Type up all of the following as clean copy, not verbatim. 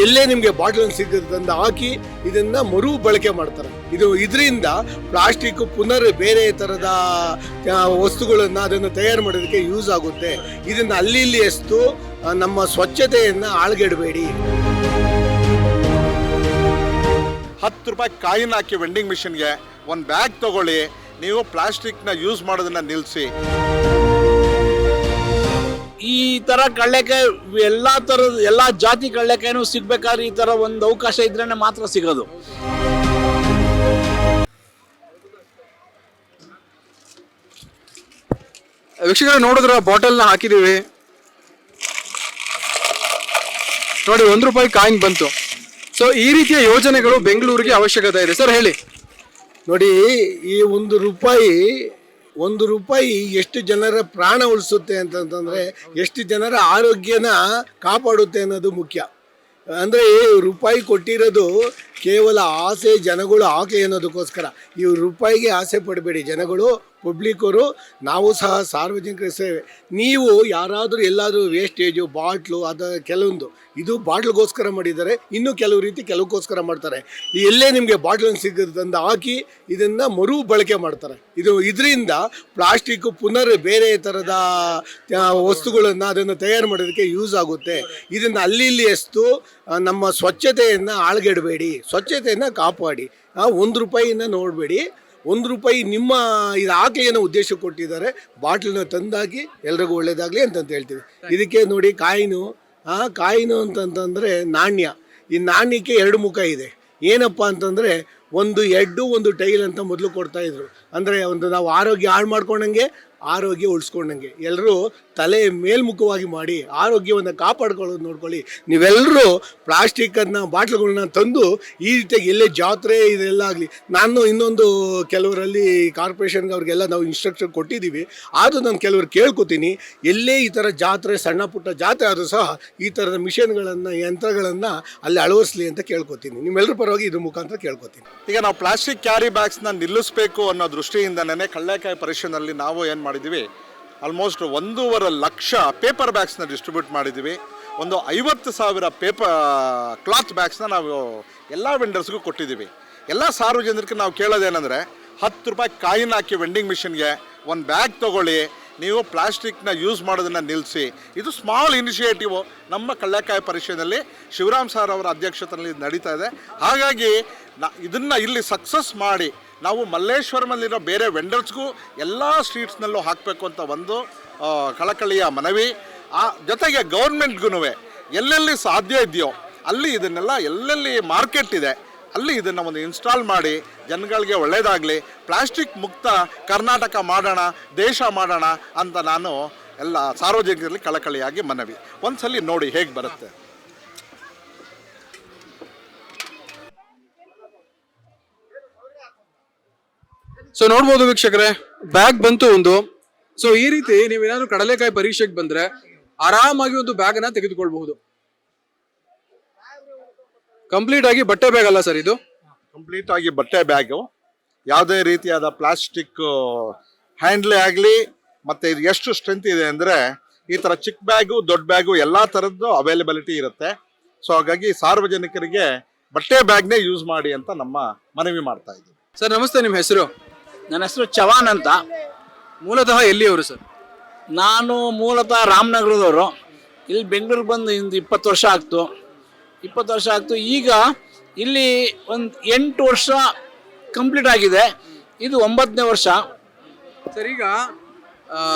ಎಲ್ಲೇ ನಿಮಗೆ ಬಾಟಲ್ ಸಿಗುತ್ತೆ ಹಾಕಿ ಇದನ್ನ ಮರು ಬಳಕೆ ಮಾಡ್ತಾರೆ. ಇದರಿಂದ ಪ್ಲಾಸ್ಟಿಕ್ ಪುನರ್ ಬೇರೆ ತರದ ವಸ್ತುಗಳನ್ನ ಅದನ್ನು ತಯಾರು ಮಾಡೋದಕ್ಕೆ ಯೂಸ್ ಆಗುತ್ತೆ. ಇದನ್ನ ಅಲ್ಲಿ ಇಲ್ಲಿ ಎಸ್ತು ನಮ್ಮ ಸ್ವಚ್ಛತೆಯನ್ನ ಹಾಳ್ಗೆಡಬೇಡಿ. 10 ರೂಪಾಯಿ ಕಾಯಿನ್ ಹಾಕಿ ವೆಂಡಿಂಗ್ ಮಿಷನ್ಗೆ ಒಂದು ಬ್ಯಾಗ್ ತಗೊಳ್ಳಿ. ನೀವು ಪ್ಲಾಸ್ಟಿಕ್ನ ಯೂಸ್ ಮಾಡೋದನ್ನ ನಿಲ್ಲಿಸಿ. ಈ ತರ ಕಳ್ಳೆಕಾಯಿ ಎಲ್ಲಾ ಜಾತಿ ಕಳ್ಳೆಕಾಯಿನೂ ಸಿಗ್ಬೇಕಾದ್ರೆ ಈ ತರ ಒಂದು ಅವಕಾಶ ಇದ್ರೇನೆ ಮಾತ್ರ ಸಿಗೋದು. ವೀಕ್ಷಕರು ನೋಡಿದ್ರ ಬಾಟಲ್ನ ಹಾಕಿದೀವಿ ನೋಡಿ, 1 ರೂಪಾಯಿ ಕಾಯಿನ್ ಬಂತು. ಸೊ ಈ ರೀತಿಯ ಯೋಜನೆಗಳು ಬೆಂಗಳೂರಿಗೆ ಅವಶ್ಯಕತೆ ಇದೆ ಸರ್, ಹೇಳಿ. ನೋಡಿ, ಈ 1 ರೂಪಾಯಿ ಎಷ್ಟು ಜನರ ಪ್ರಾಣ ಉಳಿಸುತ್ತೆ ಅಂತಂತಂದ್ರೆ ಎಷ್ಟು ಜನರ ಆರೋಗ್ಯನ ಕಾಪಾಡುತ್ತೆ ಅನ್ನೋದು ಮುಖ್ಯ. ಅಂದರೆ ರೂಪಾಯಿ ಕೊಟ್ಟಿರೋದು ಕೇವಲ ಆಸೆ ಜನಗಳು ಹಾಕಲಿ ಅನ್ನೋದಕ್ಕೋಸ್ಕರ. ಈ ರೂಪಾಯಿಗೆ ಆಸೆ ಪಡಬೇಡಿ ಜನಗಳು, ಪಬ್ಲಿಕ್ಕರು, ನಾವು ಸಹ ಸಾರ್ವಜನಿಕರ ಸೇವೆ. ನೀವು ಯಾರಾದರೂ ಎಲ್ಲಾದರೂ ವೇಸ್ಟೇಜು ಬಾಟ್ಲು ಕೆಲವೊಂದು ಇದು ಬಾಟ್ಲ್ಗೋಸ್ಕರ ಮಾಡಿದ್ದಾರೆ, ಇನ್ನೂ ಕೆಲವು ರೀತಿ ಕೆಲವಕ್ಕೋಸ್ಕರ ಮಾಡ್ತಾರೆ. ಎಲ್ಲೇ ನಿಮಗೆ ಬಾಟ್ಲ್ ಸಿಗುತ್ತೆ ಹಾಕಿ ಇದನ್ನ ಮರು ಬಳಕೆ ಮಾಡ್ತಾರೆ. ಇದರಿಂದ ಪ್ಲಾಸ್ಟಿಕ್ ಪುನರ್ ಬೇರೆ ಥರದ ವಸ್ತುಗಳನ್ನು ಅದನ್ನು ತಯಾರು ಮಾಡೋದಕ್ಕೆ ಯೂಸ್ ಆಗುತ್ತೆ. ಇದನ್ನು ಅಲ್ಲಿ ಇಲ್ಲಿ ಎಸ್ತು ನಮ್ಮ ಸ್ವಚ್ಛತೆಯನ್ನು ಹಾಳ್ಗೆಡಬೇಡಿ, ಸ್ವಚ್ಛತೆಯನ್ನು ಕಾಪಾಡಿ. 1 ರೂಪಾಯಿನ ನೋಡಬೇಡಿ. 1 ರೂಪಾಯಿ ನಿಮ್ಮ ಇದು ಹಾಕಲಿ ಅನ್ನೋ ಉದ್ದೇಶ ಕೊಟ್ಟಿದ್ದಾರೆ. ಬಾಟ್ಲನ್ನ ತಂದಾಕಿ ಎಲ್ರಿಗೂ ಒಳ್ಳೇದಾಗಲಿ ಅಂತಂತ ಹೇಳ್ತೀವಿ. ಇದಕ್ಕೆ ನೋಡಿ ಕಾಯಿನು ಅಂತಂತಂದರೆ ನಾಣ್ಯ. ಈ ನಾಣ್ಯಕ್ಕೆ 2 ಮುಖ ಇದೆ. ಏನಪ್ಪ ಅಂತಂದರೆ ಒಂದು ಹೆಡ್ಡು ಒಂದು ಟೈಲ್ ಅಂತ ಮೊದಲು ಕೊಡ್ತಾಯಿದ್ರು. ಅಂದರೆ ನಾವು ಆರೋಗ್ಯ ಹಾಳು ಮಾಡ್ಕೊಂಡಂಗೆ ಆರೋಗ್ಯ ಉಳಿಸ್ಕೊಂಡಂಗೆ. ಎಲ್ಲರೂ ತಲೆ ಮೇಲ್ಮುಖವಾಗಿ ಮಾಡಿ ಆರೋಗ್ಯವನ್ನು ಕಾಪಾಡ್ಕೊಳ್ಳೋದು ನೋಡ್ಕೊಳ್ಳಿ. ನೀವೆಲ್ಲರೂ ಪ್ಲಾಸ್ಟಿಕ್ಕನ್ನು ಬಾಟ್ಲುಗಳನ್ನ ತಂದು ಈ ರೀತಿಯಾಗಿ ಎಲ್ಲೇ ಜಾತ್ರೆ ಇದೆಲ್ಲ ಆಗಲಿ, ನಾನು ಇನ್ನೊಂದು ಕೆಲವರಲ್ಲಿ ಕಾರ್ಪೊರೇಷನ್ಗೆ ಅವ್ರಿಗೆಲ್ಲ ನಾವು ಇನ್ಸ್ಟ್ರಕ್ಷನ್ ಕೊಟ್ಟಿದ್ದೀವಿ. ಆದರೂ ನಾನು ಕೆಲವರು ಕೇಳ್ಕೊತೀನಿ, ಎಲ್ಲೇ ಈ ಥರ ಜಾತ್ರೆ ಸಣ್ಣ ಪುಟ್ಟ ಜಾತ್ರೆ ಆದರೂ ಸಹ ಈ ಥರದ ಮಿಷನ್ಗಳನ್ನು ಯಂತ್ರಗಳನ್ನು ಅಲ್ಲಿ ಅಳವಡಿಸಲಿ ಅಂತ ಕೇಳ್ಕೊತೀನಿ. ನಿಮ್ಮೆಲ್ಲರ ಪರವಾಗಿ ಇದ್ರ ಮುಖಾಂತರ ಕೇಳ್ಕೊತೀನಿ. ಈಗ ನಾವು ಪ್ಲಾಸ್ಟಿಕ್ ಕ್ಯಾರಿ ಬ್ಯಾಗ್ಸ್ನ ನಿಲ್ಲಿಸಬೇಕು ಅನ್ನೋ ದೃಷ್ಟಿಯಿಂದನೇ ಕಳ್ಳೆಕಾಯಿ ಪರಿಷತ್ನಲ್ಲಿ ನಾವು ಏನು ಮಾಡಿದ್ದೀವಿ, ಆಲ್ಮೋಸ್ಟ್ 1.5 ಲಕ್ಷ ಪೇಪರ್ ಬ್ಯಾಗ್ಸ್ನ ಡಿಸ್ಟ್ರಿಬ್ಯೂಟ್ ಮಾಡಿದ್ದೀವಿ. ಒಂದು 50,000 ಕ್ಲಾತ್ ಬ್ಯಾಗ್ಸ್ನ ನಾವು ಎಲ್ಲ ವೆಂಡರ್ಸ್ಗೂ ಕೊಟ್ಟಿದ್ದೀವಿ. ಎಲ್ಲ ಸಾರ್ವಜನಿಕರಿಗೆ ನಾವು ಕೇಳೋದೇನೆಂದರೆ 10 ರೂಪಾಯಿ ಕಾಯಿನ್ ಹಾಕಿ ವೆಂಡಿಂಗ್ ಮಿಷನ್ಗೆ ಒಂದು ಬ್ಯಾಗ್ ತೊಗೊಳ್ಳಿ. ನೀವು ಪ್ಲಾಸ್ಟಿಕ್ನ ಯೂಸ್ ಮಾಡೋದನ್ನು ನಿಲ್ಲಿಸಿ. ಇದು ಸ್ಮಾಲ್ ಇನಿಷಿಯೇಟಿವ್ ನಮ್ಮ ಕಳ್ಳೆಕಾಯಿ ಪರಿಷತ್ನಲ್ಲಿ ಶಿವರಾಮ್ ಸರ್ ಅವರ ಅಧ್ಯಕ್ಷತೆಯಲ್ಲಿ ನಡೀತಾ ಇದೆ. ಹಾಗಾಗಿ ಇದನ್ನು ಇಲ್ಲಿ ಸಕ್ಸಸ್ ಮಾಡಿ ನಾವು ಮಲ್ಲೇಶ್ವರಮಲ್ಲಿರೋ ಬೇರೆ ವೆಂಡರ್ಸ್ಗೂ ಎಲ್ಲ ಸ್ಟ್ರೀಟ್ಸ್ನಲ್ಲೂ ಹಾಕಬೇಕು ಅಂತ ಒಂದು ಕಳಕಳಿಯ ಮನವಿ. ಜೊತೆಗೆ ಗೌರ್ಮೆಂಟ್ಗೂ ಎಲ್ಲೆಲ್ಲಿ ಸಾಧ್ಯ ಇದೆಯೋ ಅಲ್ಲಿ ಇದನ್ನೆಲ್ಲ ಎಲ್ಲೆಲ್ಲಿ ಮಾರ್ಕೆಟ್ ಇದೆ ಅಲ್ಲಿ ಇದನ್ನು ಒಂದು ಇನ್ಸ್ಟಾಲ್ ಮಾಡಿ ಜನಗಳಿಗೆ ಒಳ್ಳೆಯದಾಗಲಿ. ಪ್ಲಾಸ್ಟಿಕ್ ಮುಕ್ತ ಕರ್ನಾಟಕ ಮಾಡೋಣ, ದೇಶ ಮಾಡೋಣ ಅಂತ ನಾನು ಎಲ್ಲ ಸಾರ್ವಜನಿಕರಲ್ಲಿ ಕಳಕಳಿಯಾಗಿ ಮನವಿ. ಒಂದ್ಸಲಿ ನೋಡಿ ಹೇಗೆ ಬರುತ್ತೆ. ಸೊ ನೋಡ್ಬೋದು ವೀಕ್ಷಕರೇ, ಬ್ಯಾಗ್ ಬಂತು ಒಂದು. ಸೊ ಈ ರೀತಿ ನೀವೇನಾದ್ರು ಕಡಲೆಕಾಯಿ ಪರೀಕ್ಷೆಗೆ ಬಂದ್ರೆ ಆರಾಮಾಗಿ ಒಂದು ಬ್ಯಾಗ್ ಅನ್ನ ತೆಗೆದುಕೊಳ್ಬಹುದು. ಕಂಪ್ಲೀಟ್ ಆಗಿ ಬಟ್ಟೆ ಬ್ಯಾಗ್ ಅಲ್ಲ ಸರ್, ಇದು ಕಂಪ್ಲೀಟ್ ಆಗಿ ಬಟ್ಟೆ ಬ್ಯಾಗು. ಯಾವುದೇ ರೀತಿಯಾದ ಪ್ಲಾಸ್ಟಿಕ್ ಹ್ಯಾಂಡ್ಲೇ ಆಗಲಿ, ಮತ್ತು ಇದು ಎಷ್ಟು ಸ್ಟ್ರೆಂತ್ ಇದೆ ಅಂದರೆ ಈ ಥರ ಚಿಕ್ಕ ಬ್ಯಾಗು ದೊಡ್ಡ ಬ್ಯಾಗು ಎಲ್ಲ ಥರದ್ದು ಅವೈಲಬಿಲಿಟಿ ಇರುತ್ತೆ. ಸೊ ಹಾಗಾಗಿ ಸಾರ್ವಜನಿಕರಿಗೆ ಬಟ್ಟೆ ಬ್ಯಾಗ್ನೇ ಯೂಸ್ ಮಾಡಿ ಅಂತ ನಮ್ಮ ಮನವಿ ಮಾಡ್ತಾ ಇದ್ದೀವಿ. ಸರ್ ನಮಸ್ತೆ, ನಿಮ್ಮ ಹೆಸರು? ನನ್ನ ಹೆಸರು ಚವಾನ್ ಅಂತ. ಮೂಲತಃ ಎಲ್ಲಿಯವರು ಸರ್? ನಾನು ಮೂಲತಃ ರಾಮನಗರದವರು. ಇಲ್ಲಿ ಬೆಂಗಳೂರಿಗೆ ಬಂದು 20 ವರ್ಷ ಆಗ್ತು. 20 ವರ್ಷ ಆಗ್ತು. ಈಗ ಇಲ್ಲಿ ಒಂದು 8 ವರ್ಷ ಕಂಪ್ಲೀಟ್ ಆಗಿದೆ. ಇದು 9ನೇ ವರ್ಷ ಸರ್. ಈಗ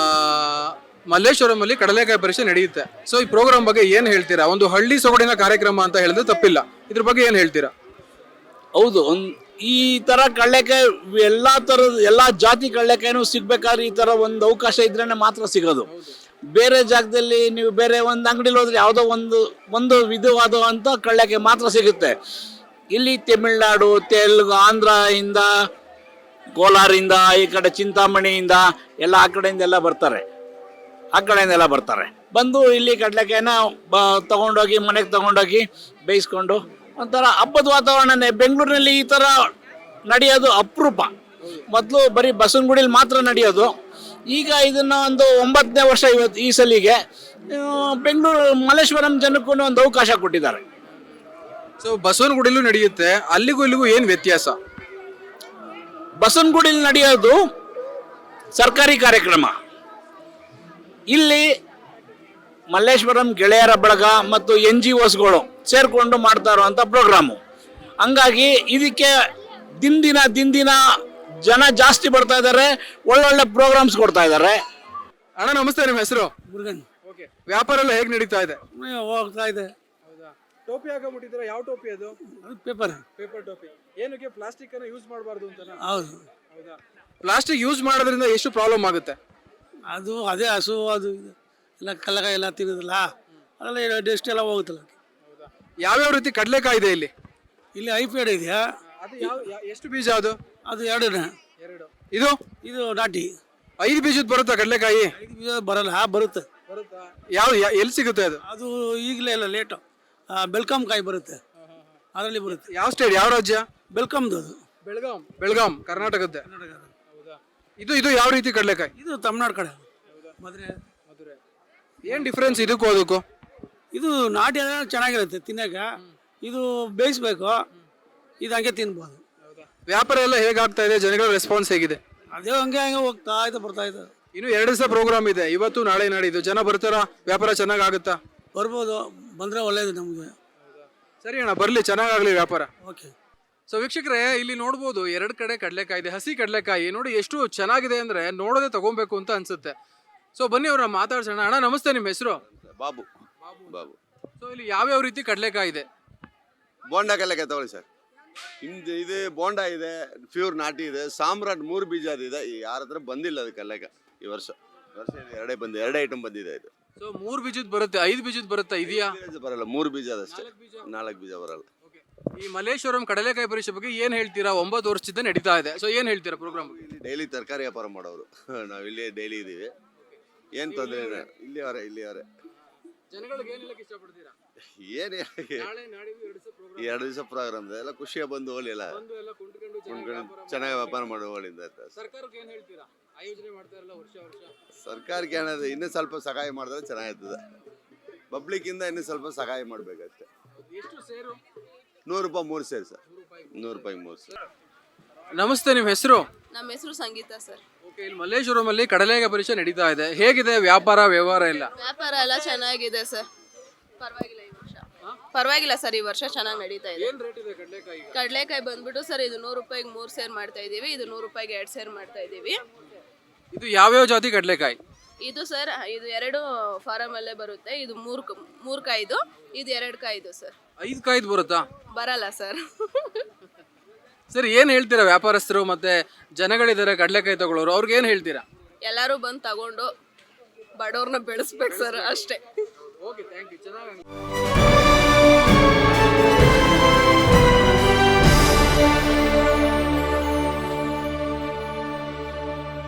ಮಲ್ಲೇಶ್ವರಮಲ್ಲಿ ಕಡಲೆಕಾಯಿ ಪರಿಷೆ ನಡೆಯುತ್ತೆ. ಸೊ ಈ ಪ್ರೋಗ್ರಾಮ್ ಬಗ್ಗೆ ಏನ್ ಹೇಳ್ತೀರಾ? ಒಂದು ಹಳ್ಳಿ ಸೊಗಡಿನ ಕಾರ್ಯಕ್ರಮ ಅಂತ ಹೇಳಿದ್ರೆ ತಪ್ಪಿಲ್ಲ. ಇದ್ರ ಬಗ್ಗೆ ಏನ್ ಹೇಳ್ತೀರಾ? ಹೌದು, ಈ ತರ ಕಳ್ಳೆಕಾಯಿ ಎಲ್ಲಾ ಜಾತಿ ಕಳ್ಳೆಕಾಯಿನೂ ಸಿಗ್ಬೇಕಾದ್ರೆ ಈ ತರ ಒಂದು ಅವಕಾಶ ಇದ್ರೇನೆ ಮಾತ್ರ ಸಿಗೋದು. ಬೇರೆ ಜಾಗದಲ್ಲಿ ನೀವು ಬೇರೆ ಒಂದು ಅಂಗಡಿಲಿ ಹೋದ್ರೆ ಯಾವುದೋ ಒಂದು ವಿಧವಾದಂಥ ಕಳ್ಳೆಕಾಯಿ ಮಾತ್ರ ಸಿಗುತ್ತೆ. ಇಲ್ಲಿ ತಮಿಳ್ನಾಡು, ತೆಲುಗು, ಆಂಧ್ರದಿಂದ, ಕೋಲಾರಿಂದ, ಈ ಕಡೆ ಚಿಂತಾಮಣಿಯಿಂದ ಎಲ್ಲ ಆ ಕಡೆಯಿಂದ ಎಲ್ಲ ಬರ್ತಾರೆ. ಬಂದು ಇಲ್ಲಿ ಕಡಲೆಕಾಯಿನ ತಗೊಂಡೋಗಿ ಮನೆಗೆ ತಗೊಂಡೋಗಿ ಬೇಯಿಸ್ಕೊಂಡು ಒಂಥರ ಹಬ್ಬದ ವಾತಾವರಣನೇ. ಬೆಂಗಳೂರಿನಲ್ಲಿ ಈ ಥರ ನಡೆಯೋದು ಅಪರೂಪ. ಮೊದಲು ಬರೀ ಬಸವನಗುಡಿಲಿ ಮಾತ್ರ ನಡೆಯೋದು. ಈಗ ಇದನ್ನು ಒಂದು 9ನೇ ವರ್ಷ ಈ ಸಲಿಗೆ ಬೆಂಗಳೂರು ಮಲ್ಲೇಶ್ವರಂ ಜನಕ್ಕೂ ಒಂದು ಅವಕಾಶ ಕೊಟ್ಟಿದ್ದಾರೆ. ಸೊ ಬಸವನಗುಡಿಲೂ ನಡೆಯುತ್ತೆ, ಅಲ್ಲಿಗೂ ಇಲ್ಲಿಗೂ ಏನ್ ವ್ಯತ್ಯಾಸ? ಬಸವನಗುಡಿಲಿ ನಡೆಯೋದು ಸರ್ಕಾರಿ ಕಾರ್ಯಕ್ರಮ. ಇಲ್ಲಿ ಮಲ್ಲೇಶ್ವರಂ ಗೆಳೆಯರ ಬಳಗ ಮತ್ತು NGOsಗಳು ಸೇರ್ಕೊಂಡು ಮಾಡ್ತಾ ಇರುವಂಥ ಪ್ರೋಗ್ರಾಮು. ಹಂಗಾಗಿ ಇದಕ್ಕೆ ದಿನ ಜನ ಜಾಸ್ತಿ ಬರ್ತಾ ಇದ್ದಾರೆ, ಒಳ್ಳೊಳ್ಳೆ ಪ್ರೋಗ್ರಾಮ್ಸ್ ಕೊಡ್ತಾ ಇದ್ದಾರೆ. ಅಣ್ಣ ನಮಸ್ತೆ, ನಿಮ್ಮ ಹೆಸರು? ಮುರುಗನ್. ಓಕೆ, ವ್ಯಾಪಾರ ಎಲ್ಲ ಹೇಗೆ ನಡೀತಾ ಇದೆ? ಹೋಗ್ತಾ ಇದೆ. ಹೌದಾ, ಟೋಪಿ ಹಾಕೊಂಡ್ಬಿಟ್ಟಿದ್ದೀರಾ, ಯಾವ ಟೋಪಿ ಅದು? ಅದು ಪೇಪರ್. ಪೇಪರ್ ಟೋಪಿ. ಏನಕ್ಕೆ? ಪ್ಲಾಸ್ಟಿಕ್ ಅನ್ನ ಯೂಸ್ ಮಾಡಬಾರ್ದು ಅಂತನಾ? ಹೌದು. ಹೌದಾ, ಪ್ಲಾಸ್ಟಿಕ್ ಯೂಸ್ ಮಾಡೋದ್ರಿಂದ ಎಷ್ಟು ಪ್ರಾಬ್ಲಮ್ ಆಗುತ್ತೆ? ಅದು ಅದೇ ಹಸು ಅದು ಇದು ಎಲ್ಲ ಕಲ್ಲಕಾಯಿ ಎಲ್ಲ ತಿನ್ನೋದಿಲ್ಲ, ಅದೆಲ್ಲ ಡಸ್ಟ್ ಎಲ್ಲ ಹೋಗುತ್ತಲ್ಲ. ಯಾವ್ಯಾವ ರೀತಿ ಕಡಲೆಕಾಯಿ ಇದೆ ಇಲ್ಲಿ? ಇಲ್ಲಿ ಐಪೇಡ್ ಇದೆಯಾ? ಅದು ಎಷ್ಟು ಬೀಜ ಅದು? ಅದು ಎರಡನೇ. ಇದು ಇದು ನಾಟಿ 5 ಬೀಜದ ಬರುತ್ತಾ ಕಡಲೆಕಾಯಿ? 5 ಬೀಜ ಬರಲ್ಲ, ಬರುತ್ತೆ. ಯಾವ ಎಲ್ಲಿ ಸಿಗುತ್ತೆ ಅದು? ಅದು ಈಗಲೇ ಇಲ್ಲ, ಲೇಟು. ಬೆಲ್ಕಾಮ್ ಕಾಯಿ ಬರುತ್ತೆ, ಅದರಲ್ಲಿ ಬರುತ್ತೆ. ಯಾವ ಸ್ಟೇಟ್, ಯಾವ ರಾಜ್ಯ? ಬೆಲ್ಕಾಮ್ದು ಅದು. ಬೆಳಗಾಂ ಕರ್ನಾಟಕದ್ದೇ. ಇದು ಯಾವ ರೀತಿ ಕಡಲೆಕಾಯಿ? ಇದು ತಮಿಳ್ನಾಡು ಕಡೆ. ಮದುವೆ. ಏನ್ ಡಿಫ್ರೆನ್ಸ್ ಇದಕ್ಕೂ ಅದಕ್ಕೂ? ಇದು ನಾಟಿ ಎಲ್ಲ ಚೆನ್ನಾಗಿರುತ್ತೆ ತಿನ್ನಕ, ಇದು ಬೇಯಿಸ್ಬೇಕು, ಇದು ಹಂಗೆ ತಿನ್ಬೋದು. ವ್ಯಾಪಾರ ಎಲ್ಲ ಹೇಗಾಗ್ತಾ ಇದೆ? ಜನಗಳ ರೆಸ್ಪಾನ್ಸ್ ಹೇಗಿದೆ? ಅದೇ ಹಂಗೆ ಹೋಗ್ತಾ ಇದೆ, ಬರ್ತಾ ಇದೆ. ಇನ್ನು 2 ದಿವಸ ಪ್ರೋಗ್ರಾಮ್ ಇದೆ, ಇವತ್ತು ನಾಳೆ ನಾಡಿದ್ದು. ಜನ ಬರ್ತಾರಾ? ವ್ಯಾಪಾರ ಚೆನ್ನಾಗ್ ಆಗುತ್ತಾ? ಬರ್ಬೋದು, ಬಂದರೆ ಒಳ್ಳೇದು ನಮಗೆ. ಸರಿ ಅಣ್ಣ, ಬರ್ಲಿ, ಚೆನ್ನಾಗಾಗ್ಲಿ ವ್ಯಾಪಾರ. ಓಕೆ. ಸೊ ವೀಕ್ಷಕರೇ, ಇಲ್ಲಿ ನೋಡ್ಬೋದು 2 ಕಡೆ ಕಡಲೆಕಾಯಿ ಇದೆ, ಹಸಿ ಕಡಲೆಕಾಯಿ. ನೋಡಿ ಎಷ್ಟು ಚೆನ್ನಾಗಿದೆ ಅಂದ್ರೆ ನೋಡೋದೇ ತಗೊಬೇಕು ಅಂತ ಅನ್ಸುತ್ತೆ. ಸೊ ಬನ್ನಿ ಅವ್ರನ್ನ ಮಾತಾಡ್ಸೋಣ. ಅಣ್ಣ ನಮಸ್ತೆ, ನಿಮ್ಮ ಹೆಸರು? ಬಾಬು. ಸೊ ಇಲ್ಲಿ ಯಾವ್ಯಾವ ರೀತಿ ಕಡಲೆಕಾಯಿ ಇದೆ? ಬೋಂಡ ಕಡಲೆಕಾಯಿ ತಗೊಳ್ಳಿ ಸರ್. ಇದು ಬೋಂಡ ಇದೆ, ಪ್ಯೂರ್ ನಾಟಿ ಇದೆ, ಸಾಮ್ರಾಟ್ 3 ಬೀಜದ ಇದೆ. ಯಾರ ಹತ್ರ ಬಂದಿಲ್ಲ ಅದು ಕಡಲೆಕಾಯಿ ಈ ವರ್ಷ. ಎರಡೇ ಐಟಮ್ ಬಂದಿದೆ ಇದು. ಸೊ 3 ಬೀಜದ ಬರುತ್ತೆ, 5 ಬೀಜದ ಬರುತ್ತೆ, ಇದೆಯಾ? ಬರಲ್ಲ, 3 ಬೀಜದಷ್ಟೇ, 4 ಬೀಜ ಬರಲ್ಲ. ಈ ಮಲ್ಲೇಶ್ವರಂ ಕಡಲೆಕಾಯಿ ಪರೀಕ್ಷೆ ಬಗ್ಗೆ ಏನ್ ಹೇಳ್ತೀರಾ? 9 ವರ್ಷದಿಂದ ನಡೀತಾ ಇದೆ. ಸೊ ಏನ್ ಹೇಳ್ತೀರಾ ಪ್ರೋಗ್ರಾಮ್? ಇಲ್ಲಿ ಡೈಲಿ ತರಕಾರಿ ವ್ಯಾಪಾರ ಮಾಡೋರು ನಾವು, ಇಲ್ಲಿ ಡೈಲಿ ಇದೀವಿ, ಏನ್ ತೊಂದರೆ ಇಲ್ಲ. ಇಲ್ಲಿಯವರೇ ಜನಗಳಿಗೆ ಏನ್ ಹೇಳಕ್ ಇಷ್ಟಪಡ್ತೀರಾ? ಏನು ನಾಳೆ ನಾಡಿದ್ದು 2 ದಿವಸ ಪ್ರೋಗ್ರಾಮ್, 2 ದಿವಸ ಪ್ರೋಗ್ರಾಮ್ ಎಲ್ಲ ಖುಷಿಯ ಬಂದು ಹೋಲಿಲ್ಲ, ಎಲ್ಲ ಕೊಂಡ್ಕೊಂಡು ಚೆನ್ನಾಗಿ ವ್ಯಾಪಾರ ಮಾಡೋ ಹೋಲಿಂದ. ಸರ್ಕಾರಕ್ಕೆ ಏನ್ ಹೇಳ್ತೀರಾ? ಆಯೋಜನೆ ಮಾಡ್ತಾ ಇರಲ್ಲ ವರ್ಷ ಸರ್ಕಾರಕ್ಕೆ ಏನಾದ್ರು ಇನ್ನೂ ಸ್ವಲ್ಪ ಸಹಾಯ ಮಾಡಿದ್ರೆ ಚೆನ್ನಾಗಿರ್ತದೆ. ಪಬ್ಲಿಕ್ಕಿಂದ ಇನ್ನೂ ಸ್ವಲ್ಪ ಸಹಾಯ ಮಾಡಬೇಕಷ್ಟೆ. ಎಷ್ಟು ಸೇರು? 100 ರೂಪಾಯಿ 3 ಸೇರು ಸರ್. 100 ರೂಪಾಯಿ 3 ಸೇರು. ನಮಸ್ತೆ, ನಿಮ್ಮ ಹೆಸರು? ನಮ್ಮ ಹೆಸರು ಸಂಗೀತ ಸರ್. ಓಕೆ, ಇಲ್ಲಿ ಮಲ್ಲೇಶ್ವರಂ ಅಲ್ಲಿ ಕಡಲೆಕಾಯಿ ಪರೀಕ್ಷೆ ನಡೀತಾ ಇದೆ. ಹೇಗಿದೆ ವ್ಯಾಪಾರ ವ್ಯವಹಾರ ಎಲ್ಲ? ವ್ಯಾಪಾರ ಎಲ್ಲ ಚೆನ್ನಾಗಿದೆ ಸರ್, ಪರವಾಗಿಲ್ಲ ಈ ವರ್ಷ. ಪರವಾಗಿಲ್ಲ ಸರ್, ಈ ವರ್ಷ ಚೆನ್ನಾಗಿ ನಡೀತಾ ಇದೆ. ಏನ್ ರೇಟ್ ಇದೆ ಕಡಲೆಕಾಯಿ? ಕಡಲೆಕಾಯಿ ಬಂದ್ಬಿಟ್ಟು ಸರ್, ಇದು 100 ರೂಪಾಯಿಗೆ 3 ಸೇರ್ ಮಾಡ್ತಾ ಇದೀವಿ, ಇದು 100 ರೂಪಾಯಿಗೆ 2 ಸೇರ್ ಮಾಡ್ತಾ ಇದೀವಿ. ಇದು ಯಾವ್ಯಾವ ಜಾತಿ ಕಡಲೆಕಾಯಿ? ಇದು ಸರ್, ಇದು 2 ಫಾರಮ್ ಅಲ್ಲೇ ಬರುತ್ತೆ. ಇದು 3 ಕಾಯ್ದು, ಇದು 2 ಕಾಯ್ದು ಸರ್. 5 ಕಾಯ್ದು ಬರುತ್ತಾ? ಬರಲ್ಲ ಸರ್. ಸರ್ ಏನ್ ಹೇಳ್ತೀರಾ ವ್ಯಾಪಾರಸ್ಥರು ಮತ್ತೆ ಜನಗಳಿದ್ದಾರೆ ಕಡಲೆಕಾಯಿ ತಗೊಳ್ಳೋರು, ಅವ್ರಿಗೆ ಏನ್ ಹೇಳ್ತೀರಾ? ಎಲ್ಲರೂ ಬಂದು ತಗೊಂಡು ಬಡವ್ರನ್ನ ಬೆಳೆಸ್ಬೇಕು ಸರ್, ಅಷ್ಟೇ. Okay, thank you. ಚೆನ್ನಾಗಿ